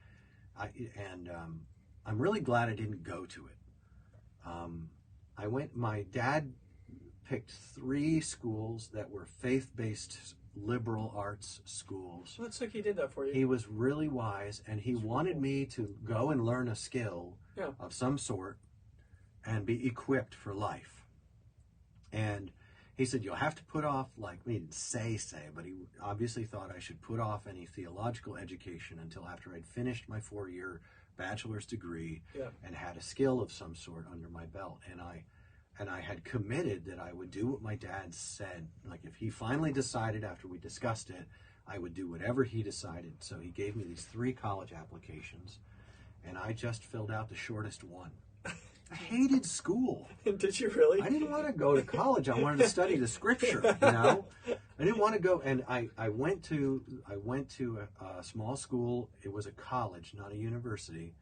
I'm really glad I didn't go to it. My dad picked 3 schools that were faith-based liberal arts schools. Well, looks like he did that for you. He was really wise, and he wanted me to go and learn a skill of some sort and be equipped for life. And he said, you'll have to put off, like, he didn't say, but he obviously thought I should put off any theological education until after I'd finished my 4-year bachelor's degree and had a skill of some sort under my belt. And I had committed that I would do what my dad said. Like, if he finally decided after we discussed it, I would do whatever he decided. So he gave me these 3 college applications, and I just filled out the shortest one. I hated school. Did you really? I didn't want to go to college. I wanted to study the scripture, you know? I didn't want to go. And I went to a small school. It was a college, not a university,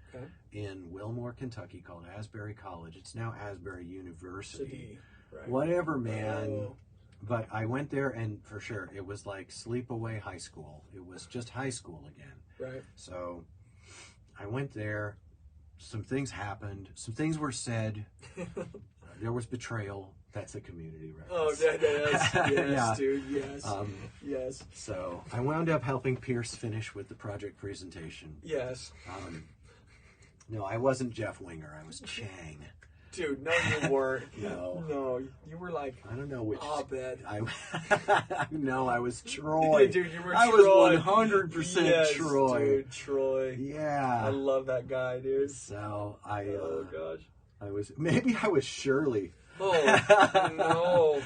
in Wilmore, Kentucky, called Asbury College. It's now Asbury University. Right. Whatever, man. Oh. But I went there, and for sure, it was like sleepaway high school. It was just high school again. Right. So I went there. Some things happened. Some things were said. There was betrayal. That's a community reference. Oh, yes, dude, yes. Yes. So I wound up helping Pierce finish with the project presentation. Yes. No, I wasn't Jeff Winger. I was Chang. Dude, no, you weren't. No, you were like. I don't know which. Abed. No, I was Troy. Dude, you were I Troy. was 100% Troy. Dude, Troy. Yeah. I love that guy, dude. So oh gosh. Maybe I was Shirley. Oh no.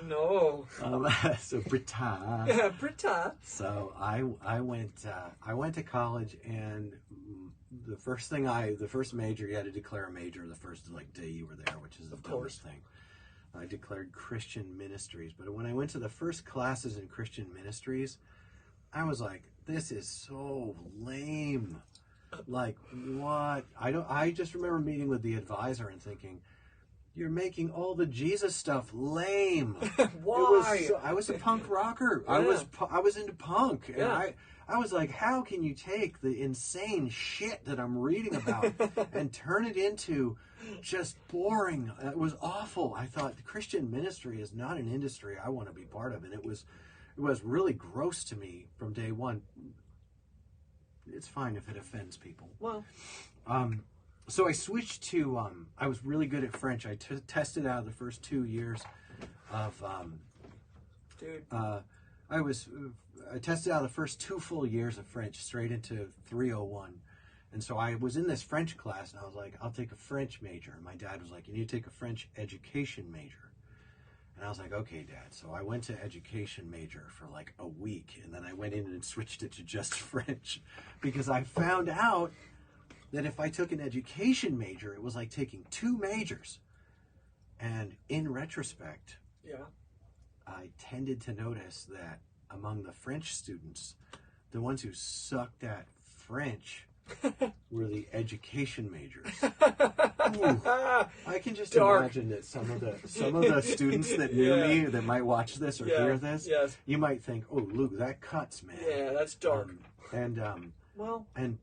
No. So Britta. Yeah, Britta. So I went to college, and the first major, you had to declare a major the first day you were there, which is the dumbest thing. I declared Christian Ministries, but when I went to the first classes in Christian Ministries, I was like, this is so lame. Like, what? I just remember meeting with the advisor and thinking, you're making all the Jesus stuff lame. Why? I was a punk rocker. Yeah. I was into punk, and I was like, how can you take the insane shit that I'm reading about and turn it into just boring? It was awful. I thought the Christian ministry is not an industry I want to be part of, and it was really gross to me from day one. It's fine if it offends people. Well, so I switched to, I was really good at French. I tested out the first 2 years of, I tested out the first 2 full years of French straight into 301. And so I was in this French class, and I was like, I'll take a French major. And my dad was like, you need to take a French education major. And I was like, okay, Dad. So I went to education major for like a week, and then I went in and switched it to just French, because I found out that if I took an education major, it was like taking 2 majors. And in retrospect, I tended to notice that among the French students, the ones who sucked at French were the education majors. Ooh, I can just imagine that some of the students that knew me, that might watch this or hear this, you might think, "Oh, Luke, that cuts, man." Yeah, that's dark.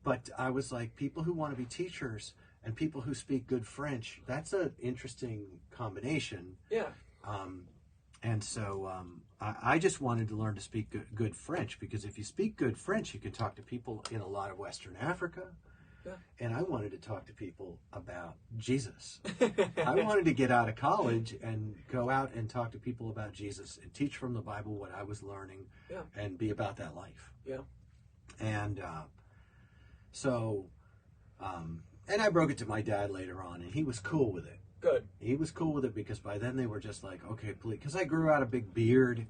But I was like, people who want to be teachers and people who speak good French, that's an interesting combination. Yeah. And so I just wanted to learn to speak good French, because if you speak good French, you can talk to people in a lot of Western Africa. Yeah. And I wanted to talk to people about Jesus. I wanted to get out of college and go out and talk to people about Jesus and teach from the Bible what I was learning, and be about that life. Yeah. And and I broke it to my dad later on, and he was cool with it. Good. He was cool with it, because by then they were just like, okay, please. Because I grew out a big beard,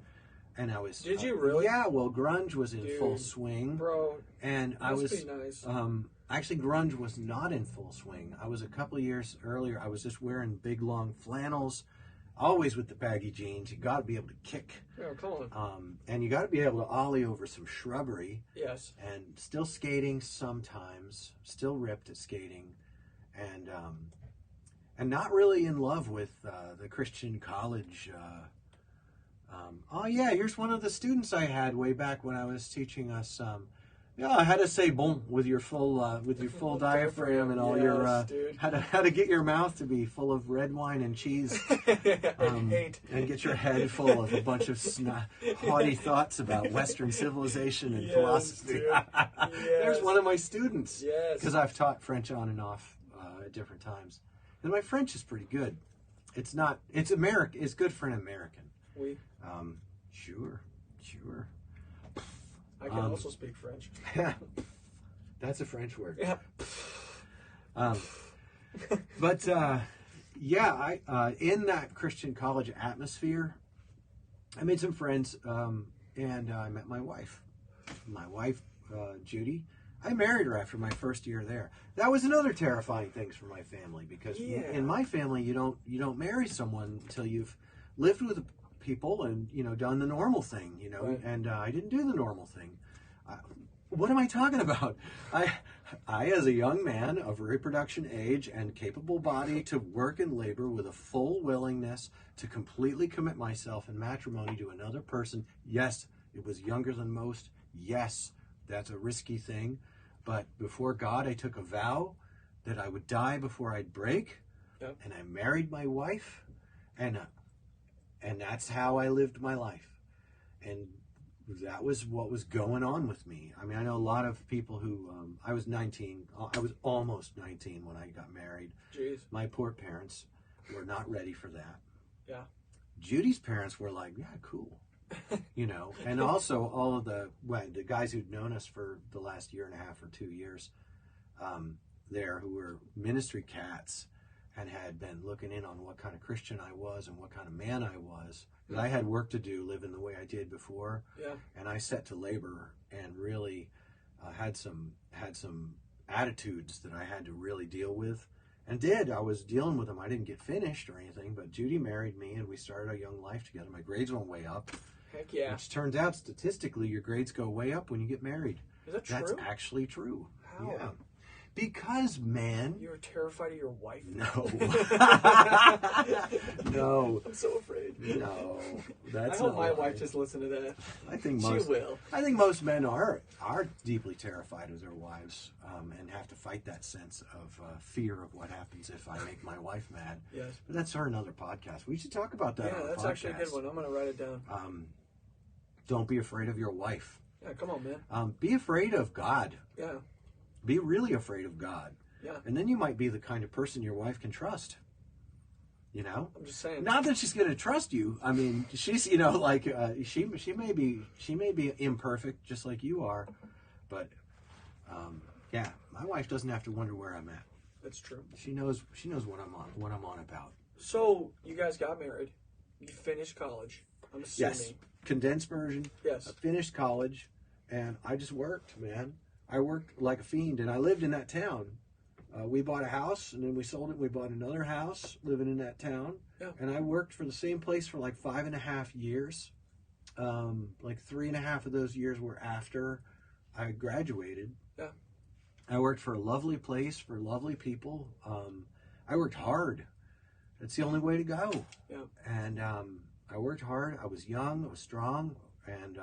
and I was... Did you really? Yeah, well, grunge was in full swing. Bro, and I was... be nice. Actually, grunge was not in full swing. I was a couple of years earlier, I was just wearing big, long flannels, always with the baggy jeans. You got to be able to kick. Oh, come on. And you got to be able to ollie over some shrubbery. Yes. And still skating sometimes, still ripped at skating. And not really in love with the Christian college. Oh yeah, here's one of the students I had way back when I was teaching us. How to say "bon" with your full diaphragm, and all your how to get your mouth to be full of red wine and cheese, and get your head full of a bunch of haughty thoughts about Western civilization and philosophy. There's one of my students, because I've taught French on and off at different times. And my French is pretty good. It's American. It's good for an American. Oui. Sure. I can also speak French. That's a French word. Yeah. But I in that Christian college atmosphere, I made some friends, and I met my wife. My wife, Judy. I married her after my first year there. That was another terrifying thing for my family, because in my family you don't marry someone until you've lived with people and done the normal thing, Right. And I didn't do the normal thing. What am I talking about? I as a young man of reproduction age and capable body to work and labor with a full willingness to completely commit myself in matrimony to another person. Yes, it was younger than most. Yes, that's a risky thing. But before God, I took a vow that I would die before I'd break. Yep. And I married my wife, and that's how I lived my life. And that was what was going on with me. I mean, I know a lot of people who, I was 19, I was almost 19 when I got married. Jeez. My poor parents were not ready for that. Yeah. Judy's parents were like, yeah, cool. And also all of the guys who'd known us for the last year and a half or 2 years there, who were ministry cats and had been looking in on what kind of Christian I was and what kind of man I was. Because I had work to do living the way I did before. Yeah. And I set to labor and really had some attitudes that I had to really deal with. And I was dealing with them. I didn't get finished or anything, but Judy married me and we started a young life together. My grades went way up. Heck yeah. Which turns out, statistically, your grades go way up when you get married. Is that true? That's actually true. How? Yeah. Because, man... You were terrified of your wife? No. No. I'm so afraid. married. No, that's I hope not my why. wife just listen to that. I think She most. will. I think most men are deeply terrified of their wives, and have to fight that sense of fear of what happens if I make my wife mad. Yes. But that's for another podcast. We should talk about that. Yeah, on a that's podcast. actually a good one. I'm going to write it down. Don't be afraid of your wife. Yeah, come on, man. Be afraid of God. Yeah. Be really afraid of God. Yeah. And then you might be the kind of person your wife can trust. You know? I'm just saying. Not that she's going to trust you. I mean, she's, you know, like she may be imperfect just like you are, but yeah, my wife doesn't have to wonder where I'm at. That's true. She knows what I'm on about. So you guys got married. You finished college. I'm assuming. Yes. Condensed version. Yes. I finished college, and I just worked, man. I worked like a fiend, and I lived in that town. We bought a house, and then we sold it. We bought another house living in that town. Yeah. And I worked for the same place for like 5.5 years. Like 3.5 of those years were after I graduated. Yeah. I worked for a lovely place, for lovely people. I worked hard. That's the only way to go. Yeah. And I worked hard. I was young. I was strong. And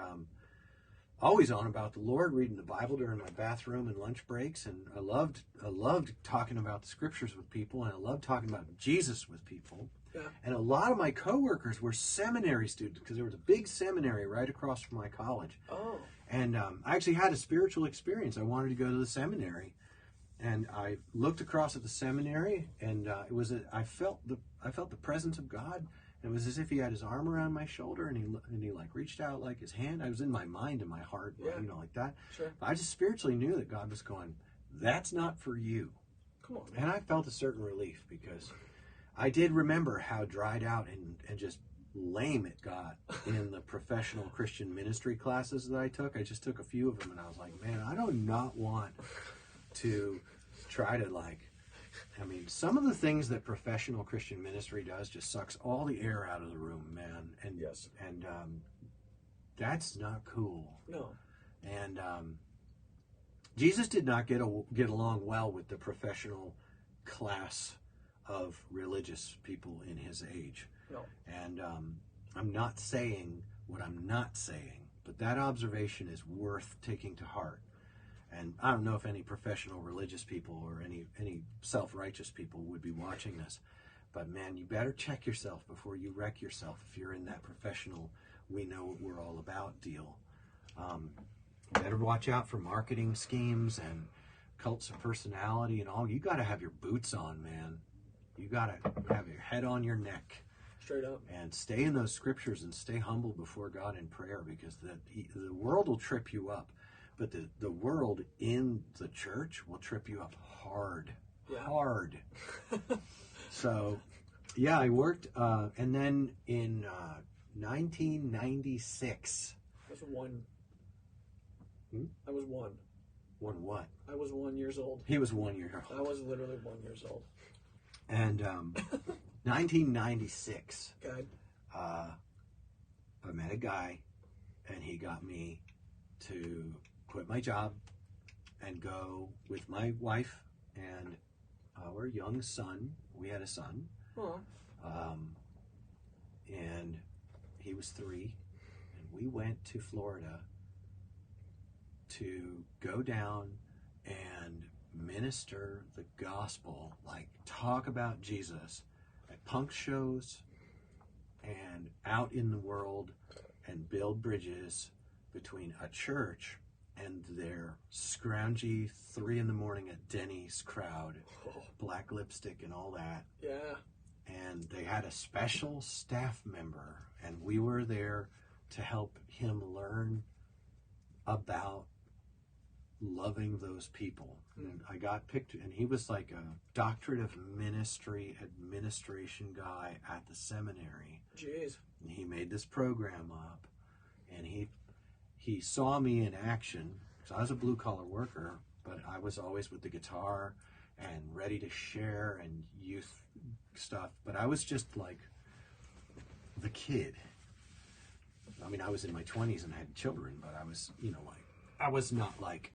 always on about the Lord, reading the Bible during my bathroom and lunch breaks. And I loved talking about the scriptures with people. And I loved talking about Jesus with people. Yeah. And a lot of my coworkers were seminary students because there was a big seminary right across from my college. Oh. And I actually had a spiritual experience. I wanted to go to the seminary, and I looked across at the seminary, and I felt the presence of God. And it was as if He had His arm around my shoulder, and he like reached out like His hand. I was in my mind and my heart, Yeah. you know, like that. Sure. But I just spiritually knew that God was going, "That's not for you." Come on. And I felt a certain relief because I did remember how dried out and just lame it got in the professional Christian ministry classes that I took. I just took a few of them, and I was like, man, I do not want to try to some of the things that professional Christian ministry does just sucks all the air out of the room, man. And Yes. And that's not cool. No. And Jesus did not get along well with the professional class of religious people in His age. No. And I'm not saying what I'm not saying, but that observation is worth taking to heart. And I don't know if any professional religious people or any self-righteous people would be watching this, but man, you better check yourself before you wreck yourself if you're in that professional, we know what we're all about deal. Better watch out for marketing schemes and cults of personality and all. You got to have your boots on, man. You got to have your head on your neck. Straight up. And stay in those scriptures and stay humble before God in prayer, because the world will trip you up. But the world in the church will trip you up hard. Yeah. Hard. So, yeah, I worked. And then in 1996. I was one. I was one. One what? I was 1 year old. He was 1 year old. I was literally 1 year old. And 1996. God. I met a guy, and he got me to quit my job and go with my wife and our young son. We had a son. Oh. And he was 3. And we went to Florida to go down and minister the gospel, like talk about Jesus at punk shows and out in the world, and build bridges between a church and their scroungy 3 a.m. at Denny's crowd, black lipstick and all that. Yeah. And they had a special staff member, and we were there to help him learn about loving those people. And I got picked, and he was like a doctorate of ministry administration guy at the seminary. Jeez. And he made this program up, and he saw me in action, because I was a blue-collar worker, but I was always with the guitar and ready to share and youth stuff. But I was just like the kid. I mean, I was in my 20s and I had children, but I was, like, I was not like